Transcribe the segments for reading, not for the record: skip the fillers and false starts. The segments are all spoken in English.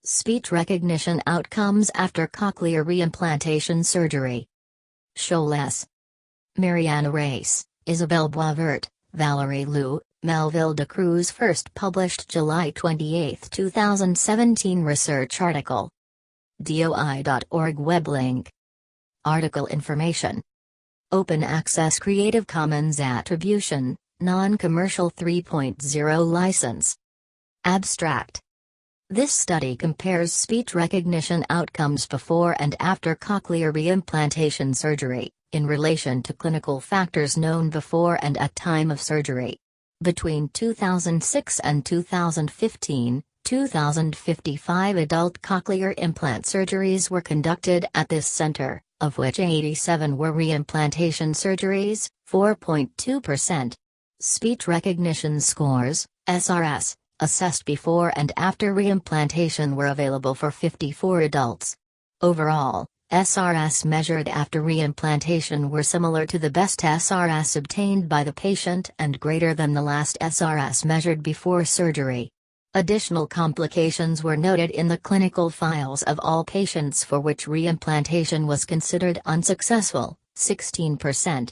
Speech recognition outcomes after cochlear reimplantation surgery. Scholes. Mariana Reis, Isabelle Boisvert, Valerie Looi, Melville de Cruz. First published July 28, 2017. Research article. DOI.org web link. Article information. Open Access Creative Commons Attribution, Non-Commercial 3.0 License. Abstract. This study compares speech recognition outcomes before and after cochlear reimplantation surgery, in relation to clinical factors known before and at time of surgery. Between 2006 and 2015, 2,055 adult cochlear implant surgeries were conducted at this center, of which 87 were reimplantation surgeries, 4.2%. Speech recognition scores, SRS, assessed before and after reimplantation were available for 54 adults. Overall, SRS measured after reimplantation were similar to the best SRS obtained by the patient and greater than the last SRS measured before surgery. Additional complications were noted in the clinical files of all patients for which reimplantation was considered unsuccessful, 16%.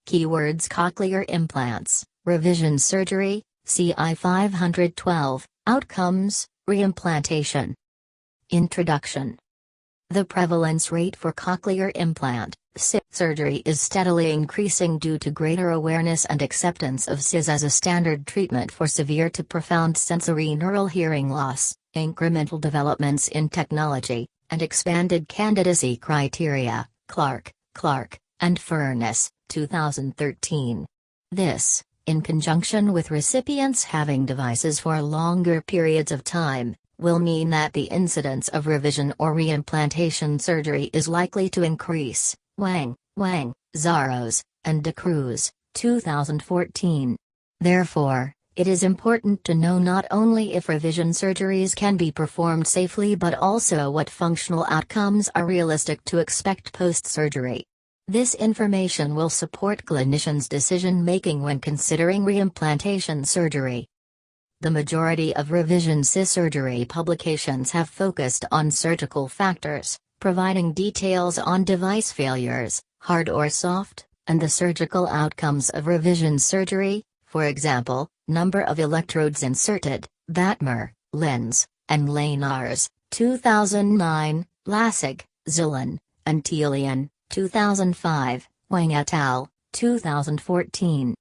Keywords: cochlear implants, revision surgery, CI 512, outcomes, reimplantation. Introduction. The prevalence rate for cochlear implant surgery is steadily increasing due to greater awareness and acceptance of CIS as a standard treatment for severe to profound sensory neural hearing loss, incremental developments in technology, and expanded candidacy criteria, Clark, and Furness, 2013. This, in conjunction with recipients having devices for longer periods of time, will mean that the incidence of revision or reimplantation surgery is likely to increase. Wang, Zaros, and de Cruz, 2014. Therefore, it is important to know not only if revision surgeries can be performed safely but also what functional outcomes are realistic to expect post-surgery. This information will support clinicians' decision-making when considering reimplantation surgery. The majority of revision CIS surgery publications have focused on surgical factors, providing details on device failures, hard or soft, and the surgical outcomes of revision surgery, for example, number of electrodes inserted, Batmer, lens, and Leinars, 2009, Lassig, Zillan, and Telian, 2005, Wang et al., 2014.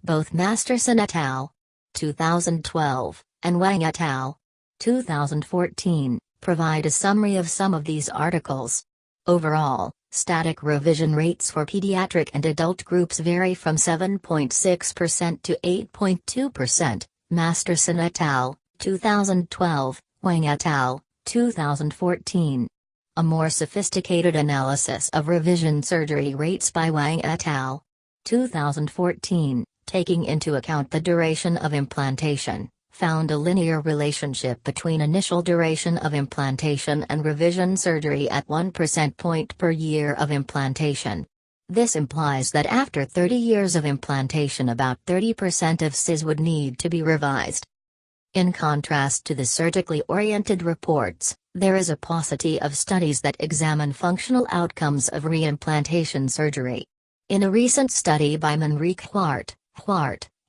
Both Masterson et al., 2012, and Wang et al., 2014, provide a summary of some of these articles. Overall, static revision rates for pediatric and adult groups vary from 7.6% to 8.2%, Masterson et al., 2012, Wang et al., 2014. A more sophisticated analysis of revision surgery rates by Wang et al., 2014, taking into account the duration of implantation, found a linear relationship between initial duration of implantation and revision surgery at 1% point per year of implantation. This implies that after 30 years of implantation about 30% of CIS would need to be revised. In contrast to the surgically oriented reports, there is a paucity of studies that examine functional outcomes of reimplantation surgery. In a recent study by Manrique Huart,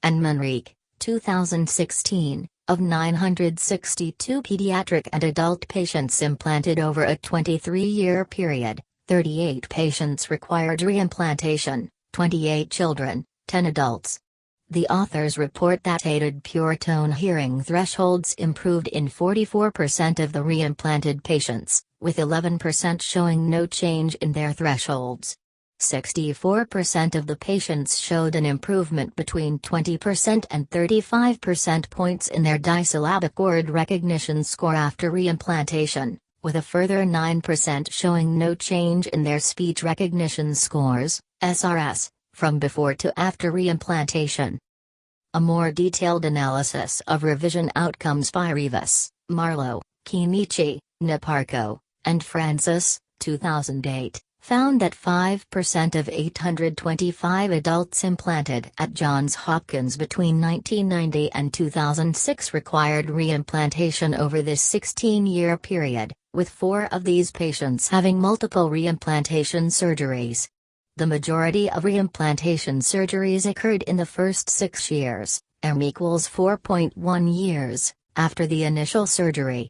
and Manrique, 2016, of 962 pediatric and adult patients implanted over a 23-year period, 38 patients required reimplantation, 28 children, 10 adults. The authors report that aided pure tone hearing thresholds improved in 44% of the reimplanted patients, with 11% showing no change in their thresholds. 64% of the patients showed an improvement between 20% and 35% points in their disyllabic word recognition score after reimplantation, with a further 9% showing no change in their speech recognition scores, SRS, from before to after reimplantation. A more detailed analysis of revision outcomes by Rivas, Marlowe, Kinichi, Naparco, and Francis, 2008, found that 5% of 825 adults implanted at Johns Hopkins between 1990 and 2006 required reimplantation over this 16-year period, with 4 of these patients having multiple reimplantation surgeries. The majority of reimplantation surgeries occurred in the first 6 years, equals 4.1 years, after the initial surgery.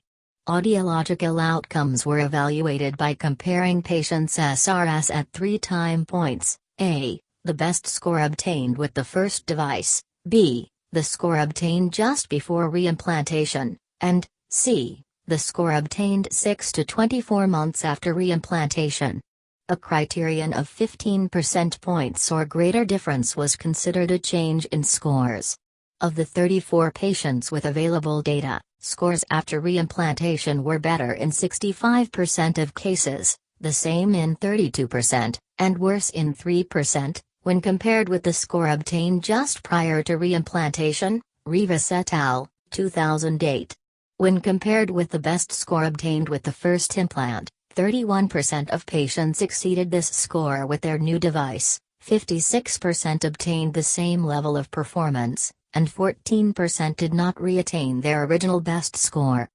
Audiological outcomes were evaluated by comparing patients' SRS at 3 time points: A, the best score obtained with the first device; B, the score obtained just before reimplantation; and C, the score obtained 6 to 24 months after reimplantation. A criterion of 15 percentage points or greater difference was considered a change in scores. Of the 34 patients with available data, scores after reimplantation were better in 65% of cases, the same in 32%, and worse in 3%, when compared with the score obtained just prior to reimplantation. Reis et al., 2008. When compared with the best score obtained with the first implant, 31% of patients exceeded this score with their new device, 56% obtained the same level of performance, and 14% did not reattain their original best score.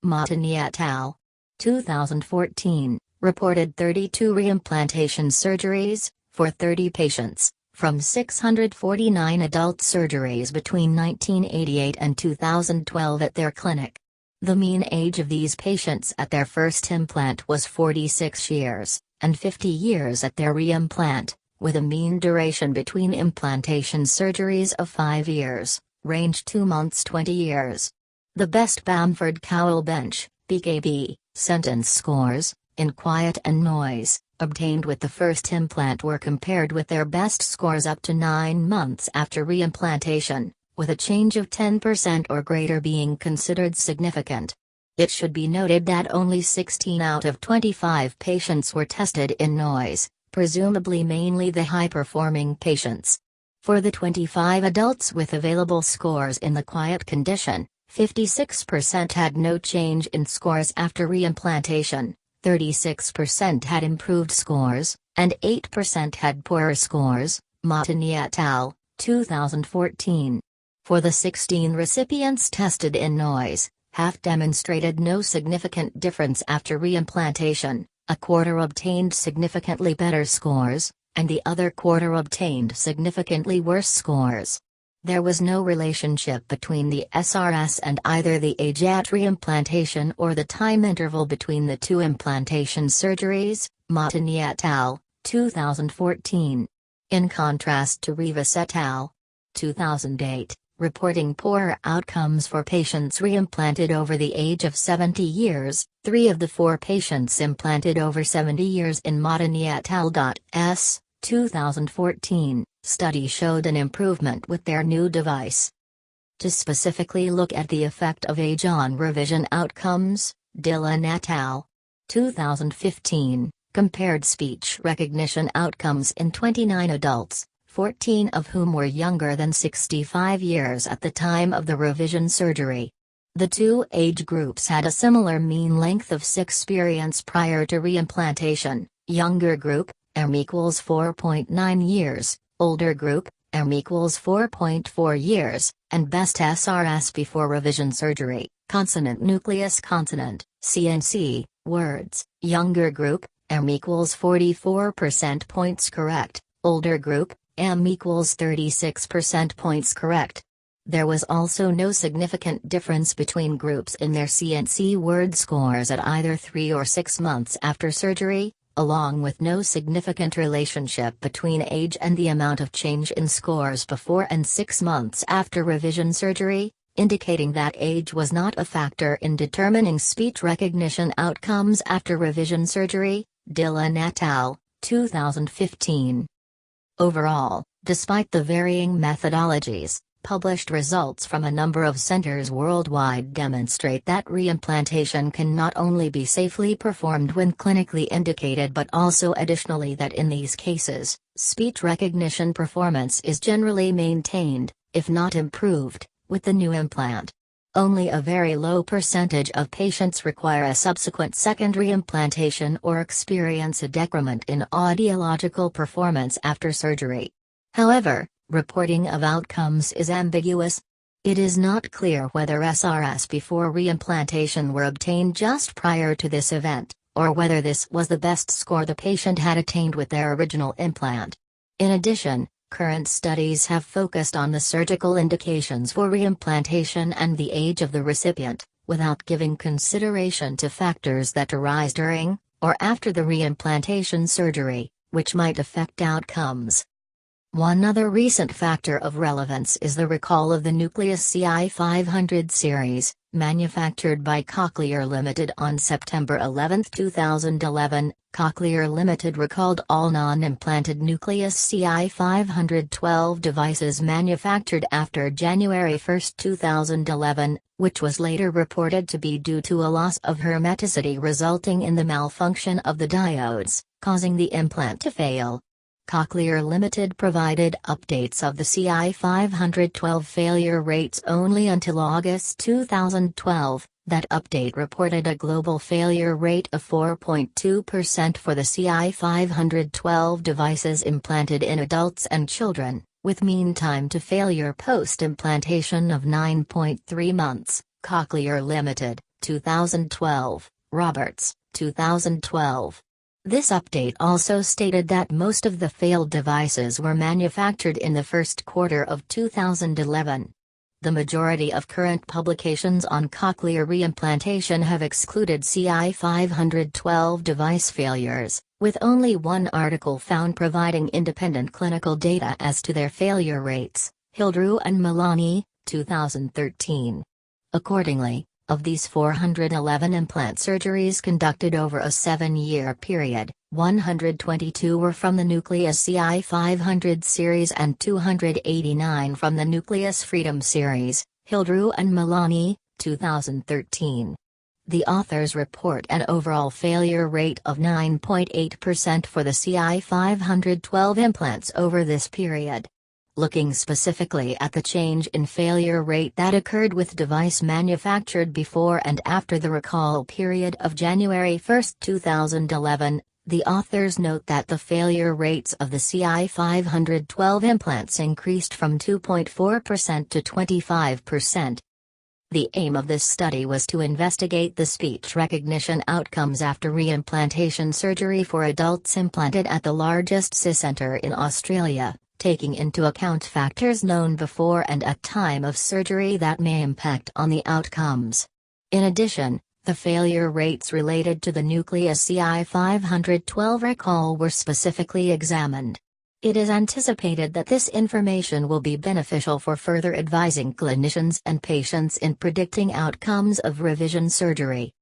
Mariana et al., 2014, reported 32 reimplantation surgeries, for 30 patients, from 649 adult surgeries between 1988 and 2012 at their clinic. The mean age of these patients at their first implant was 46 years, and 50 years at their reimplant, with a mean duration between implantation surgeries of 5 years, range 2 months 20 years. The best Bamford Cowell Bench, BKB, sentence scores, in quiet and noise, obtained with the first implant were compared with their best scores up to 9 months after reimplantation, with a change of 10% or greater being considered significant. It should be noted that only 16 out of 25 patients were tested in noise, presumably mainly the high-performing patients. For the 25 adults with available scores in the quiet condition, 56% had no change in scores after reimplantation, 36% had improved scores, and 8% had poorer scores. Mariana et al., 2014. For the 16 recipients tested in noise, half demonstrated no significant difference after reimplantation, a quarter obtained significantly better scores, and the other quarter obtained significantly worse scores. There was no relationship between the SRS and either the age at reimplantation or the time interval between the 2 implantation surgeries. Mariana et al., 2014. In contrast to Reis et al., 2008, reporting poorer outcomes for patients reimplanted over the age of 70 years, 3 of the 4 patients implanted over 70 years in Mariana et al.'s 2014 study showed an improvement with their new device. To specifically look at the effect of age on revision outcomes, Dillon et al. 2015 compared speech recognition outcomes in 29 adults, 14 of whom were younger than 65 years at the time of the revision surgery. The 2 age groups had a similar mean length of experience prior to reimplantation: younger group, equals 4.9 years, older group, equals 4.4 years, and best SRS before revision surgery, consonant nucleus consonant, CNC, words, younger group, equals 44% points correct, older group, equals 36% points correct. There was also no significant difference between groups in their CNC word scores at either 3 or 6 months after surgery, along with no significant relationship between age and the amount of change in scores before and 6 months after revision surgery, indicating that age was not a factor in determining speech recognition outcomes after revision surgery. Dillon et al., 2015. Overall, despite the varying methodologies, published results from a number of centers worldwide demonstrate that reimplantation can not only be safely performed when clinically indicated but also additionally that in these cases, speech recognition performance is generally maintained, if not improved, with the new implant. Only a very low percentage of patients require a subsequent secondary implantation or experience a decrement in audiological performance after surgery. However, reporting of outcomes is ambiguous. It is not clear whether SRS before reimplantation were obtained just prior to this event, or whether this was the best score the patient had attained with their original implant. In addition, current studies have focused on the surgical indications for reimplantation and the age of the recipient, without giving consideration to factors that arise during, or after the reimplantation surgery, which might affect outcomes. One other recent factor of relevance is the recall of the Nucleus CI500 series, manufactured by Cochlear Limited on September 11, 2011. Cochlear Limited recalled all non-implanted Nucleus CI512 devices manufactured after January 1, 2011, which was later reported to be due to a loss of hermeticity resulting in the malfunction of the diodes, causing the implant to fail. Cochlear Limited provided updates of the CI512 failure rates only until August 2012. That update reported a global failure rate of 4.2% for the CI512 devices implanted in adults and children, with mean time to failure post-implantation of 9.3 months. Cochlear Limited, 2012, Roberts, 2012. This update also stated that most of the failed devices were manufactured in the first quarter of 2011. The majority of current publications on cochlear reimplantation have excluded CI512 device failures, with only one article found providing independent clinical data as to their failure rates, Hildrew and Milani, 2013. Accordingly, of these 411 implant surgeries conducted over a 7-year period, 122 were from the Nucleus CI500 series and 289 from the Nucleus Freedom series, Hildrew and Milani, 2013. The authors report an overall failure rate of 9.8% for the CI512 implants over this period. Looking specifically at the change in failure rate that occurred with device manufactured before and after the recall period of January 1, 2011, the authors note that the failure rates of the CI512 implants increased from 2.4% to 25%. The aim of this study was to investigate the speech recognition outcomes after reimplantation surgery for adults implanted at the largest CI center in Australia, taking into account factors known before and at time of surgery that may impact on the outcomes. In addition, the failure rates related to the Nucleus CI512 recall were specifically examined. It is anticipated that this information will be beneficial for further advising clinicians and patients in predicting outcomes of revision surgery.